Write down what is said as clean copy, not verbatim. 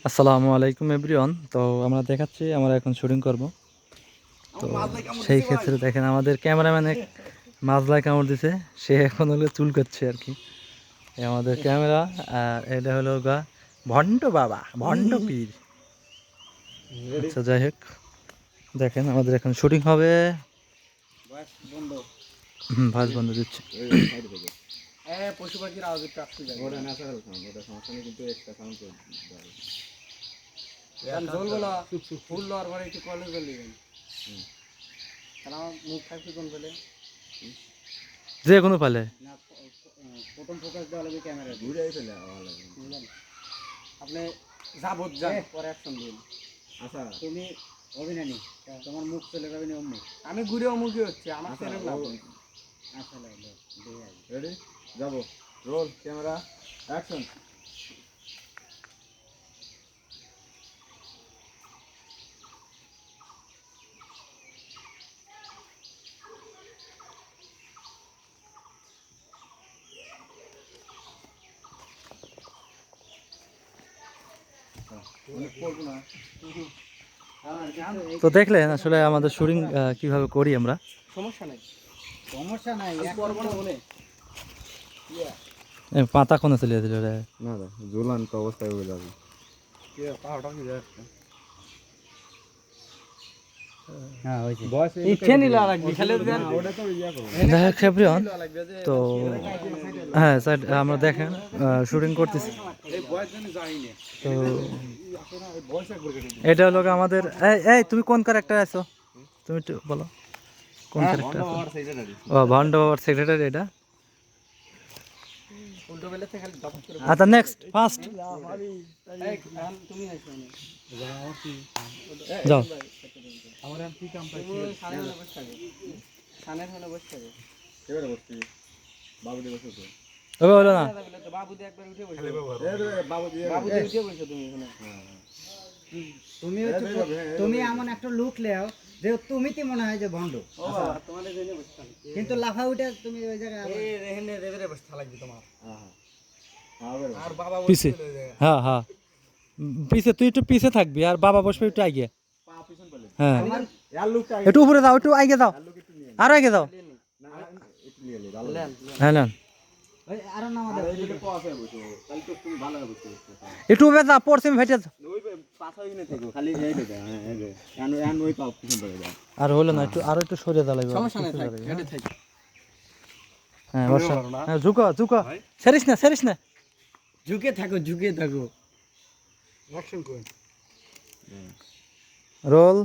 আসসালামু আলাইকুম এভরিওয়ান। তো আমরা দেখাচ্ছি আমরা এখন শুটিং করব। তো সেই ক্ষেত্রে দেখেন আমাদের ক্যামেরাম্যান এক মাজলায় কামড় দিছে, সে এখন হলো চুল করছে আর কি। এই আমাদের ক্যামেরা, আর এটা হলো গা ভণ্ড বাবা, ভণ্ড পীর। আচ্ছা যাই হোক, দেখেন আমাদের এখন শুটিং হবে। ভাস বন্ধ দিচ্ছে। পশু পাখির আওয়াজ একটু আসতে যায়, ওটা ন্যাচারাল সাউন্ড, ওটা সমস্যা নেই, কিন্তু একটা সাউন্ড জলগুলো ফুল লওয়ার পরে একটু কলেজ জল দিবেন। কারণ আমার মুখ থাকছে কোন ফেলে যে কোনো পালে না, প্রথম ফোকাস দেওয়া লাগবে ক্যামেরা ঘুরে ফেলে বুঝলেন। আপনি যাবত যান পরে অ্যাকশন দিন। আচ্ছা তুমি অভিনয় তোমার মুখ চলে যাবে না অমুক, আমি ঘুরে অমুখই হচ্ছে আমার চ্যানেল না। আচ্ছা রেডি, যাবো, রোল ক্যামেরা অ্যাকশন। তো দেখলেন আসলে আমাদের শুটিং কিভাবে করি আমরা। সমস্যা নাই, সমস্যা নাই, করবো না বলে পাতা কোনে চলে যেতে রে না না, ঝুলান্ত অবস্থায় হয়ে যাবে। তো হ্যাঁ স্যার, আমরা দেখেন শুটিং করতেছি। তো এটা হলো আমাদের, এই তুমি কোন ক্যারেক্টার আছো, তুমি একটু বলো কোন ক্যারেক্টার আছো? ও ভন্ড সেক্রেটারি এটা। আচ্ছা নেক্সট ফার্স্ট যাও। হলো না, তুমি এমন একটা লুক লেও যে তুমি তো মনে হয় যে ভণ্ড, কিন্তু লাফা উঠে তুমি ওই জায়গায় পিছে। হ্যাঁ হ্যাঁ, পিছে, তুই একটু পিছে থাকবি আর বাবা বসবে একটু আগে। হ্যাঁ একটু উপরে দাও, একটু আগে দাও, আরো আগে দাও। হ্যাঁ নেন আরো নামা একটু উপরে দাও, পড়ছে ভেটে। আর হলো না, একটু আরো একটু সরিয়ে দাও লাগবে। হ্যাঁ বর্ষা, হ্যাঁ ঝুঁকো ঝুঁকো, সেরিস না সেরিস না, ঝুঁকে থাকো ঝুঁকে থাকো। রোল।